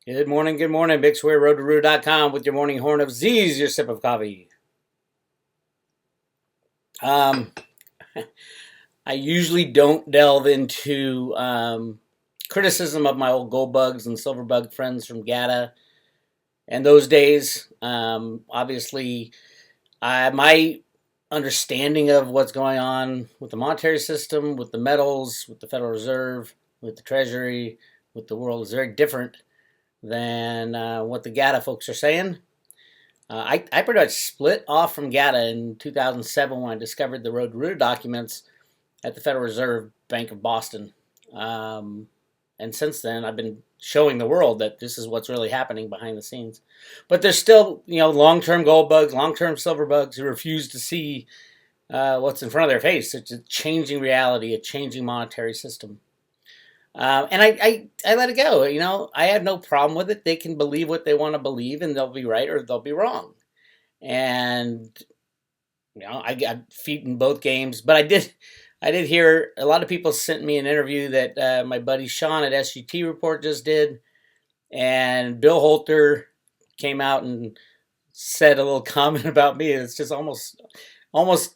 Good morning, good morning. Big Weir, road2roo.com with your morning horn of Z's, your sip of coffee. Um, I usually don't delve into criticism of my old gold bugs and silver bug friends from GATA and those days. Obviously, my understanding of what's going on with the monetary system, with the metals, with the Federal Reserve, with the Treasury, with the world is very different than what the GATA folks are saying. I pretty much split off from GATA in 2007 when I discovered the Road to Roo documents at the Federal Reserve Bank of Boston. And since then, I've been showing the world that this is what's really happening behind the scenes. But there's still, long-term gold bugs, long-term silver bugs who refuse to see what's in front of their face. It's a changing reality, a changing monetary system. And I let it go. I have no problem with it. They can believe what they want to believe, and they'll be right or they'll be wrong. And I got feet in both games. But I did hear a lot of people sent me an interview that my buddy Sean at SGT Report just did, and Bill Holter came out and said a little comment about me. It's just almost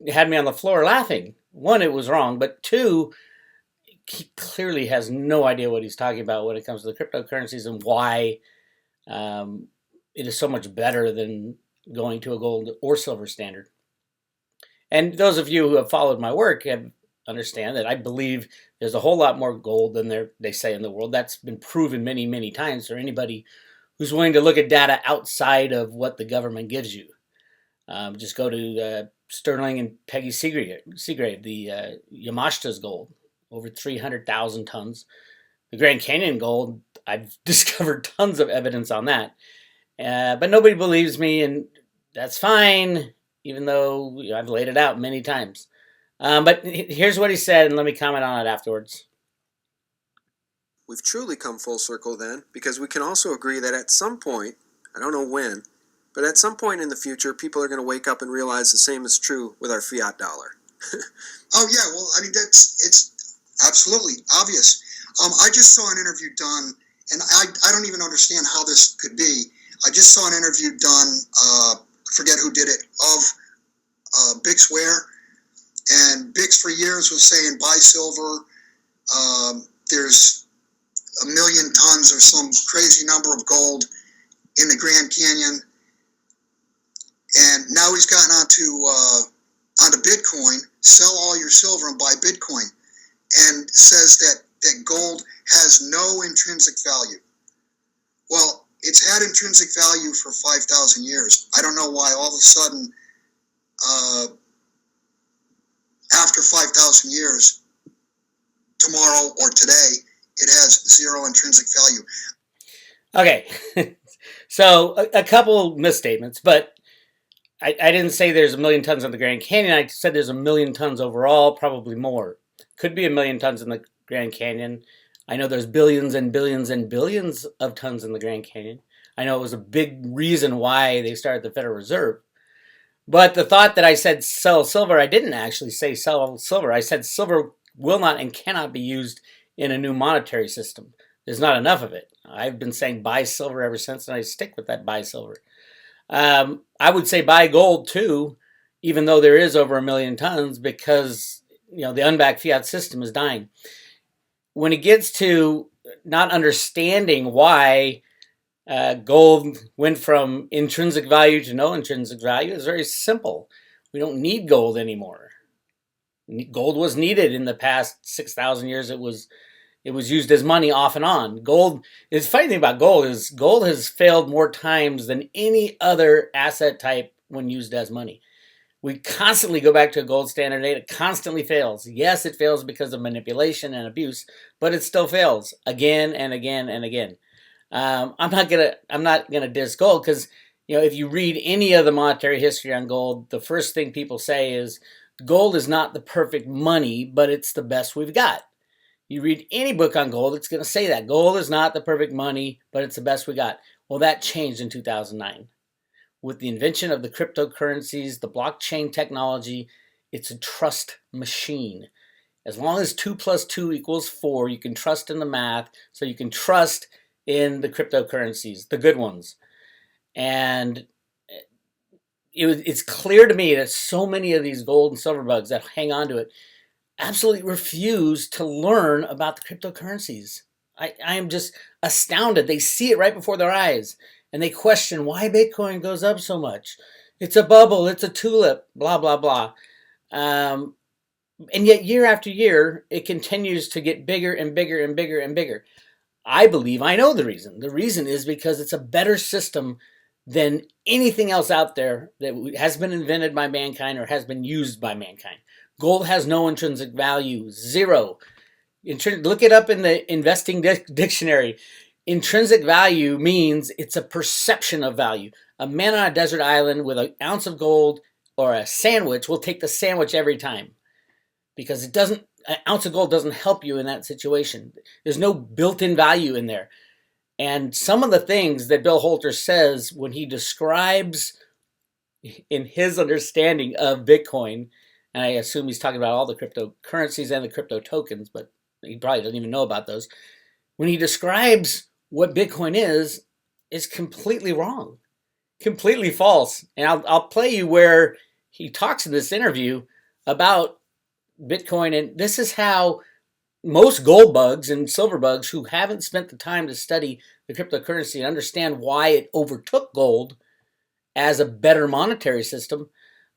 had me on the floor laughing. One, it was wrong, but two, he clearly has no idea what he's talking about when it comes to the cryptocurrencies and why it is so much better than going to a gold or silver standard. And those of you who have followed my work understand that I believe there's a whole lot more gold than they say in the world. That's been proven many, many times for anybody who's willing to look at data outside of what the government gives you. Just go to Sterling and Peggy Seagrave, the Yamashita's gold. Over 300,000 tons. The Grand Canyon gold, I've discovered tons of evidence on that. But nobody believes me, and that's fine, even though I've laid it out many times. But here's what he said, and let me comment on it afterwards. We've truly come full circle then, because we can also agree that at some point, I don't know when, but at some point in the future, people are going to wake up and realize the same is true with our fiat dollar. Oh, yeah, well, I mean, it's absolutely obvious. I just saw an interview done, and I don't even understand how this could be. I just saw an interview done, I forget who did it, of Bix Weir, and Bix for years was saying buy silver. There's 1 million tons or some crazy number of gold in the Grand Canyon, and now he's gotten onto Bitcoin. Sell all your silver and buy Bitcoin. And says that gold has no intrinsic value. Well, it's had intrinsic value for 5,000 years. I don't know why all of a sudden, after 5,000 years, tomorrow or today, it has zero intrinsic value. Okay, so a couple misstatements, but I didn't say there's 1 million tons on the Grand Canyon. I said there's 1 million tons overall, probably more. Could be 1 million tons in the Grand Canyon. I know there's billions and billions and billions of tons in the Grand Canyon. I know it was a big reason why they started the Federal Reserve. But the thought that I said sell silver, I didn't actually say sell silver. I said silver will not and cannot be used in a new monetary system. There's not enough of it. I've been saying buy silver ever since, and I stick with that buy silver. I would say buy gold too, even though there is over 1 million tons, because the unbacked fiat system is dying. When it gets to not understanding why gold went from intrinsic value to no intrinsic value, it's very simple. We don't need gold anymore. Gold was needed in the past 6,000 years. It was used as money off and on. Gold, the funny thing about gold is gold has failed more times than any other asset type when used as money. We constantly go back to a gold standard, and it constantly fails. Yes, it fails because of manipulation and abuse, but it still fails again and again and again. I'm not gonna diss gold because if you read any of the monetary history on gold, the first thing people say is gold is not the perfect money, but it's the best we've got. You read any book on gold, it's going to say that gold is not the perfect money, but it's the best we got. Well, that changed in 2009. With the invention of the cryptocurrencies, the blockchain technology, it's a trust machine. As long as 2 + 2 = 4, you can trust in the math, so you can trust in the cryptocurrencies, the good ones. And it's clear to me that so many of these gold and silver bugs that hang on to it absolutely refuse to learn about the cryptocurrencies. I am just astounded. They see it right before their eyes and they question why Bitcoin goes up so much. It's a bubble, it's a tulip, blah, blah, blah. Um, and yet, year after year, it continues to get bigger and bigger and bigger and bigger. I believe I know the reason. The reason is because it's a better system than anything else out there that has been invented by mankind or has been used by mankind. Gold has no intrinsic value, zero. Look it up in the investing dictionary. Intrinsic value means it's a perception of value. A man on a desert island with an ounce of gold or a sandwich will take the sandwich every time because an ounce of gold doesn't help you in that situation. There's no built-in value in there. And some of the things that Bill Holter says when he describes in his understanding of Bitcoin, and I assume he's talking about all the cryptocurrencies and the crypto tokens, but he probably doesn't even know about those. When he describes what Bitcoin is completely wrong, completely false. And I'll play you where he talks in this interview about Bitcoin, and this is how most gold bugs and silver bugs who haven't spent the time to study the cryptocurrency and understand why it overtook gold as a better monetary system.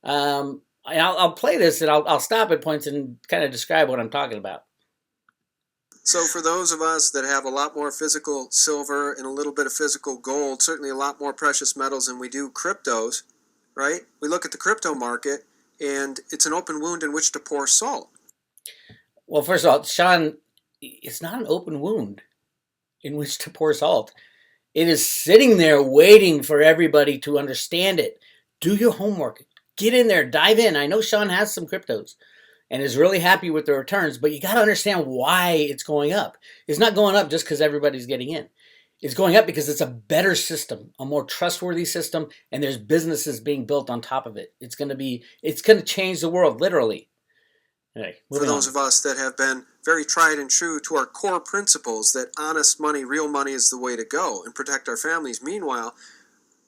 I'll play this and I'll stop at points and kind of describe what I'm talking about. So for those of us that have a lot more physical silver and a little bit of physical gold, certainly a lot more precious metals than we do cryptos, right? We look at the crypto market and it's an open wound in which to pour salt. Well, first of all, Sean, it's not an open wound in which to pour salt. It is sitting there waiting for everybody to understand it. Do your homework. Get in there. Dive in. I know Sean has some cryptos and is really happy with the returns, but you got to understand why it's going up. It's not going up just because everybody's getting in. It's going up because it's a better system, a more trustworthy system, and there's businesses being built on top of it. It's going to change the world, literally. Anyway, for those of us that have been very tried and true to our core principles that honest money, real money is the way to go and protect our families. Meanwhile,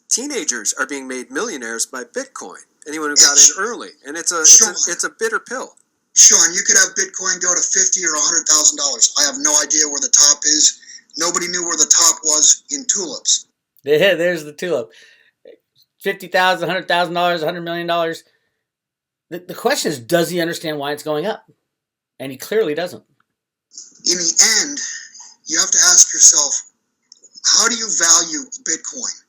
teenagers are being made millionaires by Bitcoin. Anyone who got in early, and it's a bitter pill. Sean, you could have Bitcoin go to $50,000 or $100,000. I have no idea where the top is. Nobody knew where the top was in tulips. Yeah, there's the tulip. $50,000, $100,000, $100 million. The question is, does he understand why it's going up? And he clearly doesn't. In the end, you have to ask yourself, how do you value Bitcoin?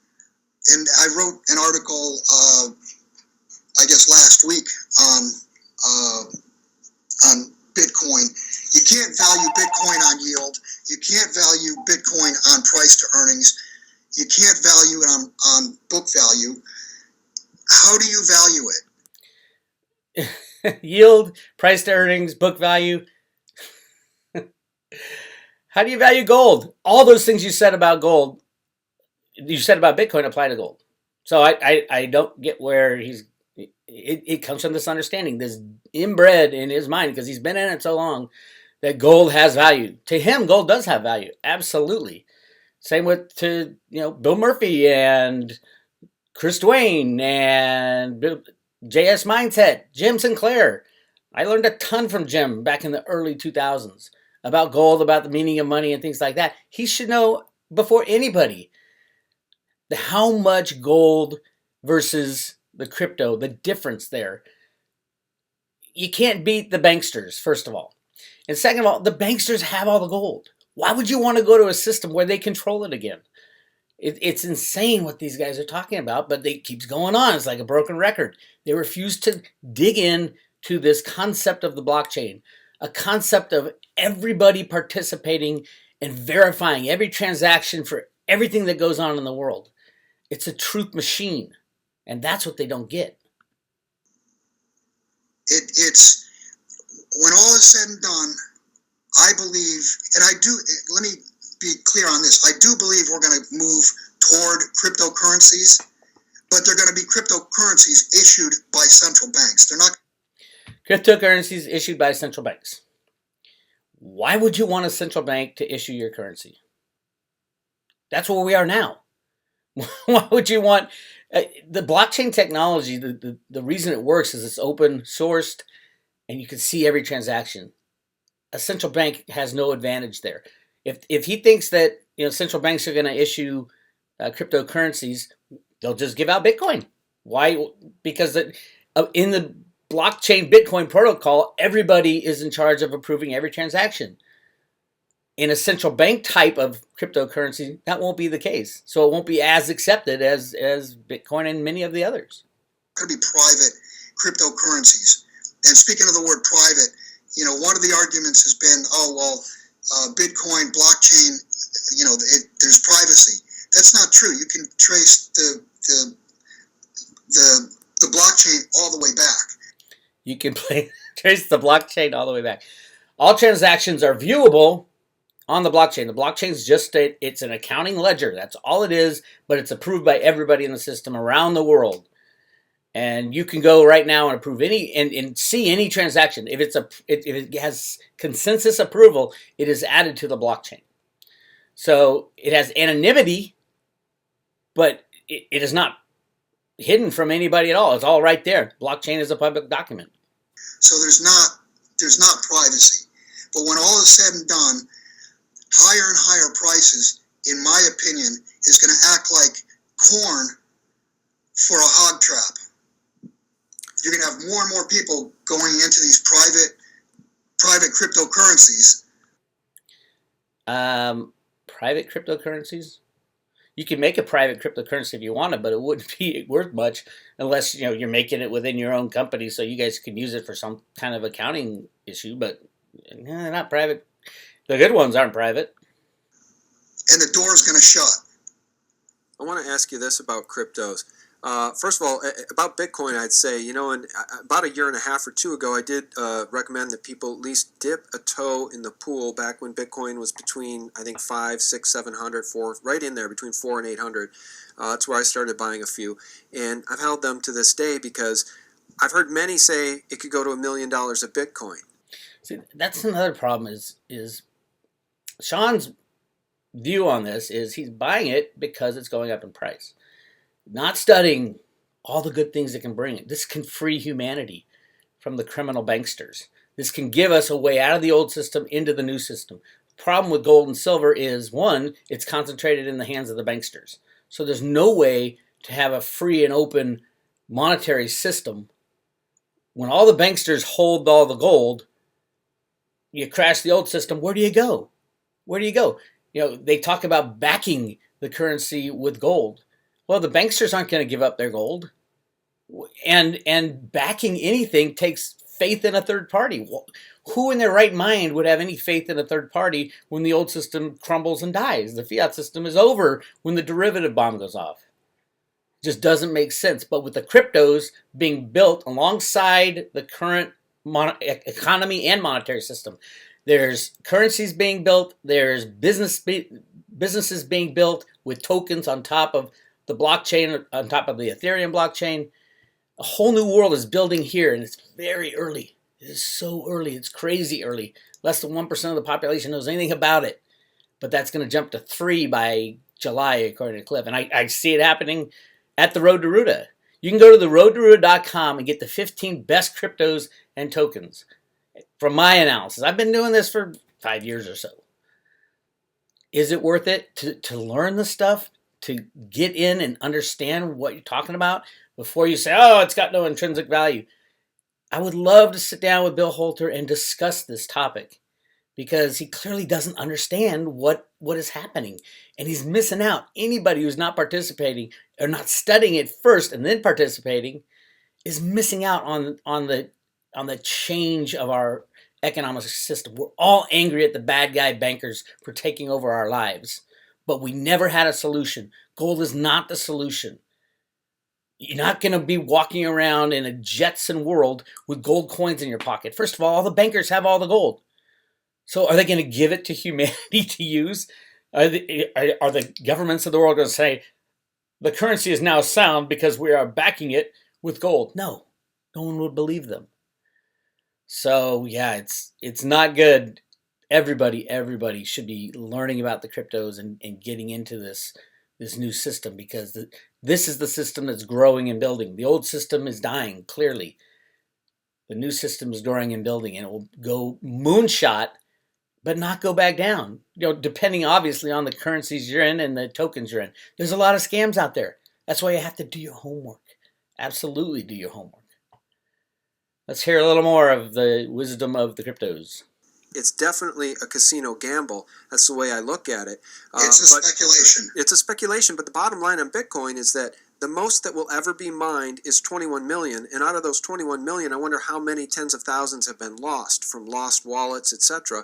And I wrote an article, I guess last week on Bitcoin. You can't value Bitcoin on yield. You can't value Bitcoin on price to earnings. You can't value it on book value. How do you value it? Yield, price to earnings, book value. How do you value gold? All those things you said about gold, you said about Bitcoin apply to gold. So I don't get where it comes from this understanding, this inbred in his mind, because he's been in it so long, that gold has value. To him, gold does have value. Absolutely. Same with Bill Murphy and Chris Duane and JS Mindset, Jim Sinclair. I learned a ton from Jim back in the early 2000s about gold, about the meaning of money and things like that. He should know before anybody how much gold versus the crypto, the difference there. You can't beat the banksters, first of all. And second of all, the banksters have all the gold. Why would you want to go to a system where they control it again? It's insane what these guys are talking about, but it keeps going on. It's like a broken record. They refuse to dig in to this concept of the blockchain, a concept of everybody participating and verifying every transaction for everything that goes on in the world. It's a truth machine, and that's what they don't get. It's when all is said and done, I believe, and I do, let me be clear on this, I do believe we're going to move toward cryptocurrencies, but they're going to be cryptocurrencies issued by central banks. They're not cryptocurrencies issued by central banks. Why would you want a central bank to issue your currency? That's where we are now. Why would you want the blockchain technology? The reason it works is it's open sourced and you can see every transaction. A central bank has no advantage there. If he thinks that central banks are going to issue cryptocurrencies, they'll just give out Bitcoin. Why? Because in the blockchain Bitcoin protocol, everybody is in charge of approving every transaction. In a central bank type of cryptocurrency, that won't be the case. So it won't be as accepted as Bitcoin and many of the others. Going to be private cryptocurrencies. And speaking of the word private, one of the arguments has been, Bitcoin, blockchain, there's privacy. That's not true. You can trace the blockchain all the way back. You can trace the blockchain all the way back. All transactions are viewable on the blockchain. The blockchain is it's an accounting ledger. That's all it is, but it's approved by everybody in the system around the world. And you can go right now and approve any and see any transaction. If it has consensus approval, it is added to the blockchain. So it has anonymity, but it is not hidden from anybody at all. It's all right there. Blockchain is a public document. So there's not privacy. But when all is said and done, higher and higher prices, in my opinion, is going to act like corn for a hog trap. You're going to have more and more people going into these private cryptocurrencies. Private cryptocurrencies? You can make a private cryptocurrency if you wanted, but it wouldn't be worth much unless you're making it within your own company, so you guys can use it for some kind of accounting issue. But they're not private. The good ones aren't private. And the door's going to shut. I want to ask you this about cryptos. First of all, about Bitcoin, I'd say, about a year and a half or two ago, I did recommend that people at least dip a toe in the pool back when Bitcoin was between, I think, 500, 600, 700, 400, right in there, between 400 and 800. That's where I started buying a few. And I've held them to this day because I've heard many say it could go to $1 million of Bitcoin. See, that's another problem is Sean's view on this is he's buying it because it's going up in price. Not studying all the good things it can bring. This can free humanity from the criminal banksters. This can give us a way out of the old system into the new system. The problem with gold and silver is, one, it's concentrated in the hands of the banksters. So there's no way to have a free and open monetary system. When all the banksters hold all the gold, you crash the old system, where do you go? Where do you go? They talk about backing the currency with gold. Well, the banksters aren't going to give up their gold. And backing anything takes faith in a third party. Who in their right mind would have any faith in a third party when the old system crumbles and dies? The fiat system is over when the derivative bomb goes off. It just doesn't make sense. But with the cryptos being built alongside the current economy and monetary system, there's currencies being built, there's businesses being built with tokens on top of the blockchain, on top of the Ethereum blockchain. A whole new world is building here, and it's very early. It is so early. It's crazy early. Less than 1% of the population knows anything about it. But that's going to jump to 3 by July, according to Cliff. And I see it happening at the Road to Ruta. You can go to theroadtoruta.com and get the 15 best cryptos and tokens. From my analysis, I've been doing this for 5 years or so. Is it worth it to learn the stuff? To get in and understand what you're talking about before you say, oh, it's got no intrinsic value. I would love to sit down with Bill Holter and discuss this topic because he clearly doesn't understand what is happening and he's missing out. Anybody who's not participating or not studying it first and then participating is missing out on the change of our economic system. We're all angry at the bad guy bankers for taking over our lives. But we never had a solution. Gold is not the solution. You're not going to be walking around in a Jetson world with gold coins in your pocket. First of all the bankers have all the gold. So are they going to give it to humanity to use? Are the governments of the world going to say, the currency is now sound because we are backing it with gold? No one would believe them. So yeah, it's not good. everybody should be learning about the cryptos and getting into this new system, because this is the system that's growing and building. The old system is dying, clearly. The new system is growing and building, and it will go moonshot, but not go back down. Depending obviously on the currencies you're in and the tokens you're in. There's a lot of scams out there. That's why you have to do your homework. Absolutely do your homework. Let's hear a little more of the wisdom of the cryptos. It's definitely a casino gamble. That's the way I look at it. It's a speculation. It's a speculation, but the bottom line on Bitcoin is that the most that will ever be mined is 21 million, and out of those 21 million, I wonder how many tens of thousands have been lost from lost wallets, etc.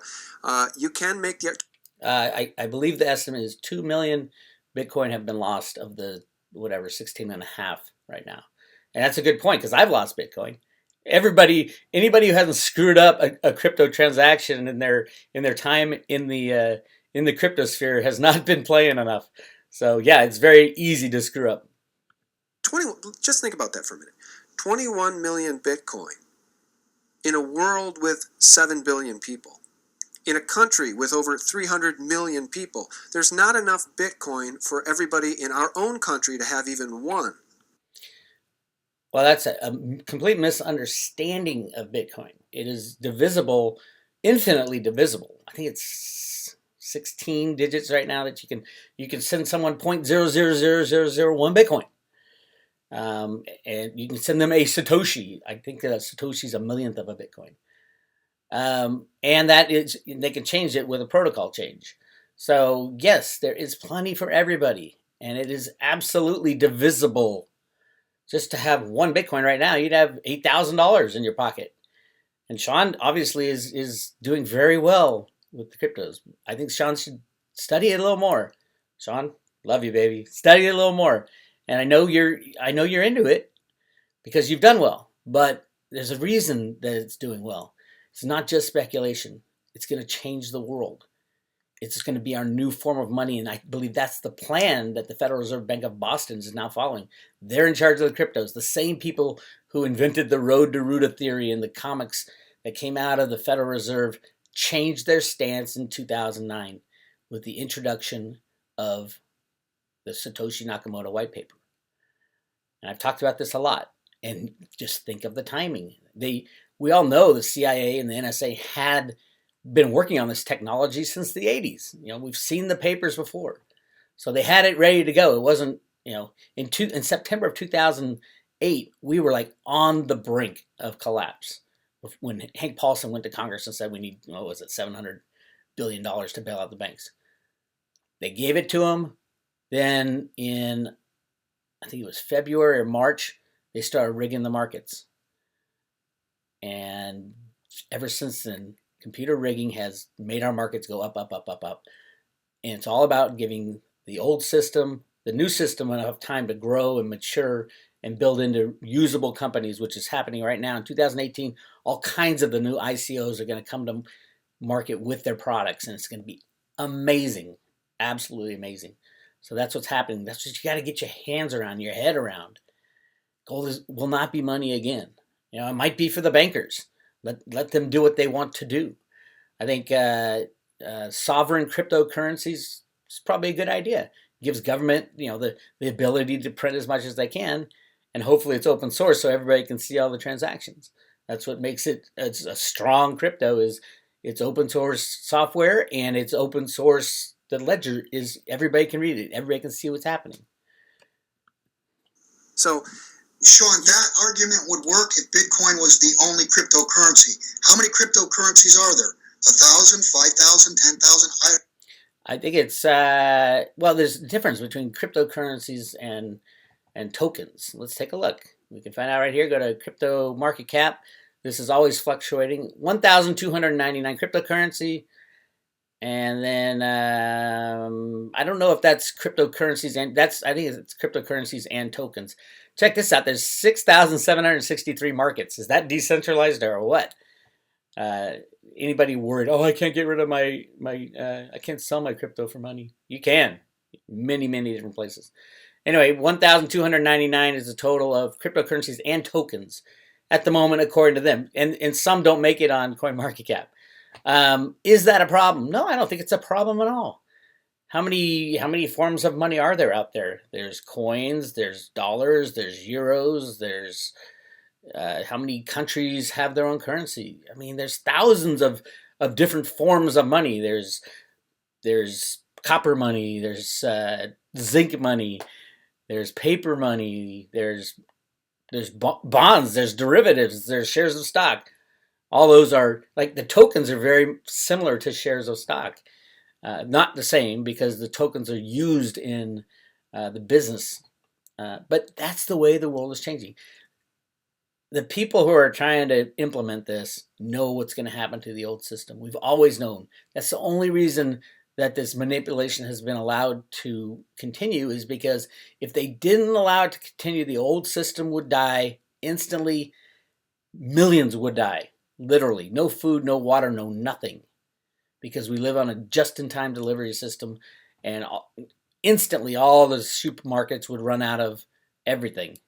You can make the... I believe the estimate is 2 million Bitcoin have been lost of the, 16 and a half right now. And that's a good point, because I've lost Bitcoin. Anybody who hasn't screwed up a crypto transaction in their time in the cryptosphere has not been playing enough. So yeah, it's very easy to screw up. Just think about that for a minute. 21 million Bitcoin in a world with 7 billion people, in a country with over 300 million people. There's not enough Bitcoin for everybody in our own country to have even one. Well, that's a complete misunderstanding of Bitcoin. It is divisible, infinitely divisible. I think it's 16 digits right now that you can send someone 0.000001 Bitcoin. And you can send them a Satoshi. I think that a Satoshi is a millionth of a Bitcoin. And that is, they can change it with a protocol change. So yes, there is plenty for everybody, and it is absolutely divisible. Just to have one Bitcoin right now, you'd have $8,000 in your pocket. And Sean obviously is doing very well with the cryptos. I think Sean should study it a little more. Sean, love you, baby. Study it a little more. And I know you're into it because you've done well. But there's a reason that it's doing well. It's not just speculation. It's going to change the world. It's going to be our new form of money, and I believe that's the plan that the Federal Reserve Bank of Boston is now following. They're in charge of the cryptos. The same people who invented the road to Ruta theory and the comics that came out of the Federal Reserve changed their stance in 2009 with the introduction of the Satoshi Nakamoto white paper. And I've talked about this a lot, and just think of the timing. We all know the CIA and the NSA had been working on this technology since the 80s. We've seen the papers before. So they had it ready to go. It wasn't, in September of 2008, we were like on the brink of collapse when Hank Paulson went to Congress and said we need, $700 billion to bail out the banks. They gave it to him. Then in, I think it was February or March, they started rigging the markets. And ever since then, computer rigging has made our markets go up, up, up, up, up. And it's all about giving the old system, the new system, enough time to grow and mature and build into usable companies, which is happening right now. In 2018, all kinds of the new ICOs are going to come to market with their products, and it's going to be amazing, absolutely amazing. So that's what's happening. That's what you got to get your hands around, your head around. Gold will not be money again. It might be for the bankers. Let them do what they want to do. I think sovereign cryptocurrencies is probably a good idea. It gives government, the ability to print as much as they can, and hopefully it's open source so everybody can see all the transactions. That's what makes it's a strong crypto. Is it's open source software, and it's open source. The ledger is everybody can read it. Everybody can see what's happening. So, Sean, that argument would work if Bitcoin was the only cryptocurrency. How many cryptocurrencies are there? 1,000, 5,000, 10,000? I think it's there's a difference between cryptocurrencies and tokens. Let's take a look. We can find out right here. Go to crypto market cap. This is always fluctuating. 1,299 cryptocurrency. And then I don't know if that's cryptocurrencies, and I think it's cryptocurrencies and tokens. Check this out. There's 6,763 markets. Is that decentralized or what? Anybody worried? Oh, I can't get rid of my I can't sell my crypto for money. You can, many different places. Anyway, 1,299 is the total of cryptocurrencies and tokens at the moment, according to them. And some don't make it on CoinMarketCap. Is that a problem? No, I don't think it's a problem at all. How many forms of money are there out there? There's coins, there's dollars, there's euros, there's how many countries have their own currency? I mean, there's thousands of different forms of money. There's copper money, there's zinc money, there's paper money, there's bonds, there's derivatives, there's shares of stock. All those are like the tokens are very similar to shares of stock. Not the same because the tokens are used in the business. But that's the way the world is changing. The people who are trying to implement this know what's going to happen to the old system. We've always known. That's the only reason that this manipulation has been allowed to continue is because if they didn't allow it to continue, the old system would die instantly. Millions would die, literally. No food, no water, no nothing. Because we live on a just-in-time delivery system, and instantly all the supermarkets would run out of everything.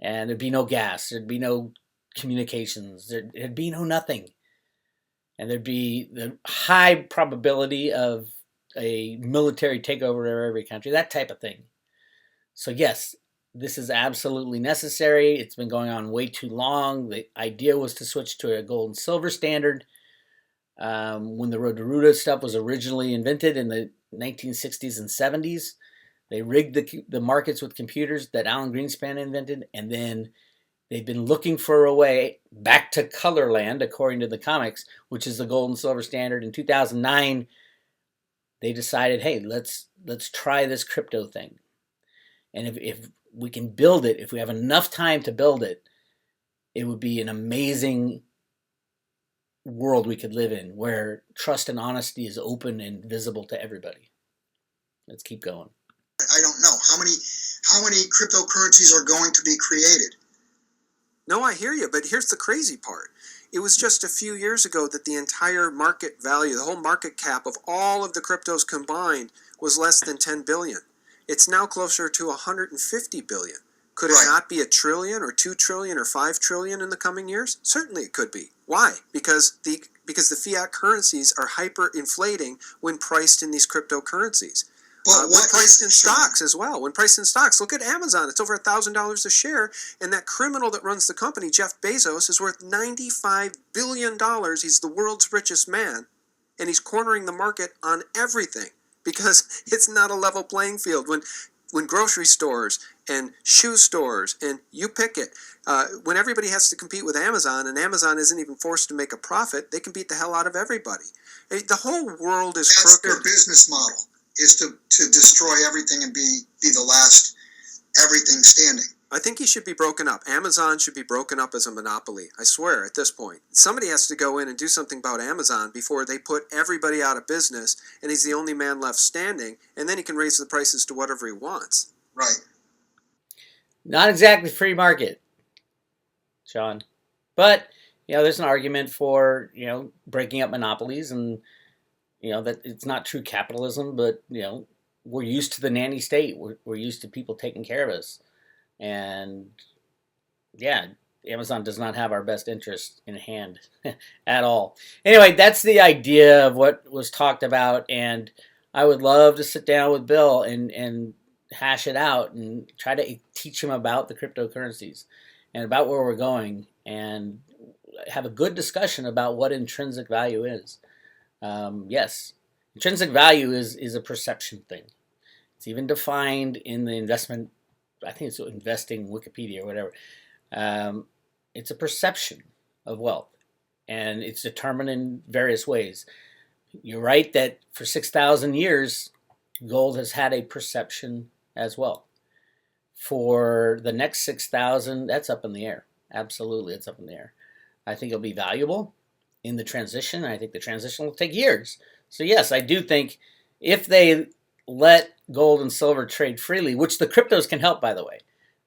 And there'd be no gas, there'd be no communications, there'd be no nothing. And there'd be the high probability of a military takeover of every country, that type of thing. So yes, this is absolutely necessary. It's been going on way too long. The idea was to switch to a gold and silver standard. When the Roto-Rooter stuff was originally invented in the 1960s and 70s, they rigged the markets with computers that Alan Greenspan invented, and then they've been looking for a way back to Colorland, according to the comics, which is the gold and silver standard. In 2009, they decided, hey, let's try this crypto thing. And if we can build it, if we have enough time to build it, it would be an amazing world we could live in where trust and honesty is open and visible to everybody. Let's keep going. I don't know how many cryptocurrencies are going to be created. No, I hear you, but here's the crazy part. It was just a few years ago that the entire market value, the whole market cap of all of the cryptos combined was less than 10 billion. It's now closer to 150 billion. Could it not be $1 trillion or 2 trillion or 5 trillion in the coming years? Certainly it could be. Why? Because the fiat currencies are hyperinflating when priced in these cryptocurrencies. When priced in stocks as well. When priced in stocks, look at Amazon. It's over $1,000 a share, and that criminal that runs the company, Jeff Bezos, is worth $95 billion. He's the world's richest man, and he's cornering the market on everything because it's not a level playing field. When grocery stores and shoe stores, and you pick it, when everybody has to compete with Amazon, and Amazon isn't even forced to make a profit, they can beat the hell out of everybody. The whole world is crooked. That's their business model, is to destroy everything and be the last everything standing. I think he should be broken up. Amazon should be broken up as a monopoly. I swear, at this point. Somebody has to go in and do something about Amazon before they put everybody out of business, and he's the only man left standing, and then he can raise the prices to whatever he wants. Right. Not exactly free market, Sean. But, there's an argument for, breaking up monopolies and, that it's not true capitalism, but, we're used to the nanny state. We're used to people taking care of us. And, yeah, Amazon does not have our best interest in hand at all. Anyway, that's the idea of what was talked about, and I would love to sit down with Bill and hash it out and try to teach him about the cryptocurrencies and about where we're going and have a good discussion about what intrinsic value is. Yes, intrinsic value is a perception thing. It's even defined in the investment, I think it's investing Wikipedia or whatever. It's a perception of wealth, and it's determined in various ways. You're right that for 6,000 years, gold has had a perception as well. For the next 6,000, that's up in the air. Absolutely, it's up in the air. I think it'll be valuable in the transition. I think the transition will take years. So yes, I do think if they let gold and silver trade freely, which the cryptos can help, by the way.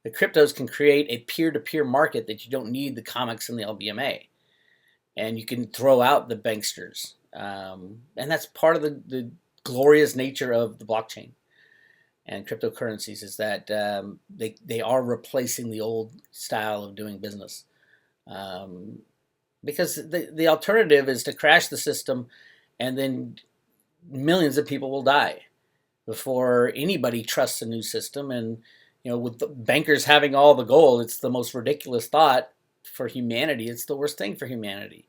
The cryptos can create a peer-to-peer market that you don't need the comics and the LBMA. And you can throw out the banksters. And that's part of the glorious nature of the blockchain and cryptocurrencies is that they are replacing the old style of doing business. But because the alternative is to crash the system, and then millions of people will die before anybody trusts a new system. And with the bankers having all the gold, it's the most ridiculous thought for humanity. It's the worst thing for humanity.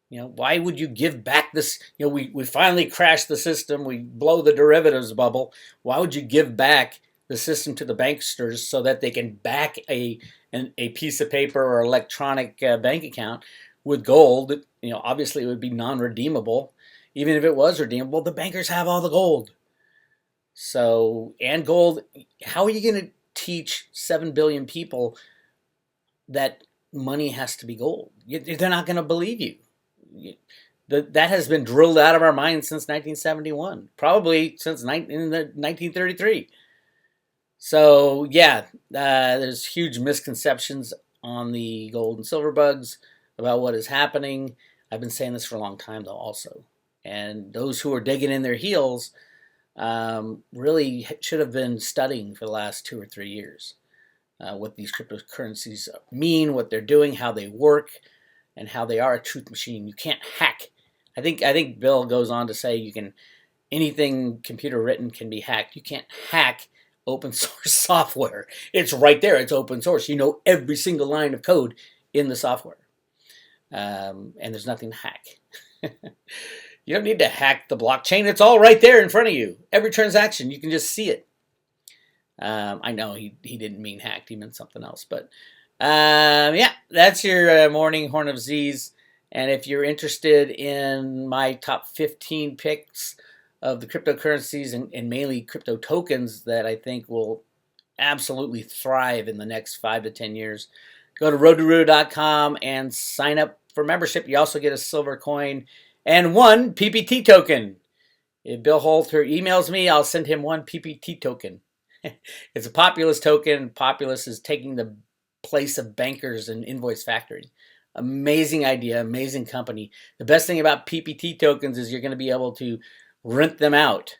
Why would you give back this? We finally crash the system. We blow the derivatives bubble. Why would you give back the system to the banksters so that they can back a piece of paper or electronic bank account with gold? Obviously it would be non-redeemable. Even if it was redeemable, the bankers have all the gold. So, and gold, how are you going to teach 7 billion people that money has to be gold? They're not going to believe you. That has been drilled out of our minds since 1971, probably since 1933. So yeah, there's huge misconceptions on the gold and silver bugs about what is happening. I've been saying this for a long time though also. And those who are digging in their heels really should have been studying for the last 2 or 3 years what these cryptocurrencies mean, what they're doing, how they work, and how they are a truth machine. You can't hack. I think Bill goes on to say anything computer written can be hacked. You can't hack open source software. It's right there. It's open source. You know every single line of code in the software, and there's nothing to hack. You don't need to hack the blockchain. It's all right there in front of you. Every transaction, you can just see it. I know he didn't mean hacked. He meant something else, but. Yeah, that's your morning Horn of Z's. And if you're interested in my top 15 picks of the cryptocurrencies and mainly crypto tokens that I think will absolutely thrive in the next 5 to 10 years, go to roadtoroto.com and sign up for membership. You also get a silver coin and 1 PPT token. If Bill Holter emails me, I'll send him 1 PPT token. It's a Populous token. Populous is taking the place of bankers and invoice factoring. Amazing idea, amazing company. The best thing about PPT tokens is you're going to be able to rent them out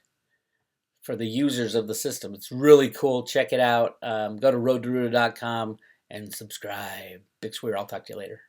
for the users of the system. It's really cool. Check it out. Go to roadtoroto.com and subscribe. Big Weir. I'll talk to you later.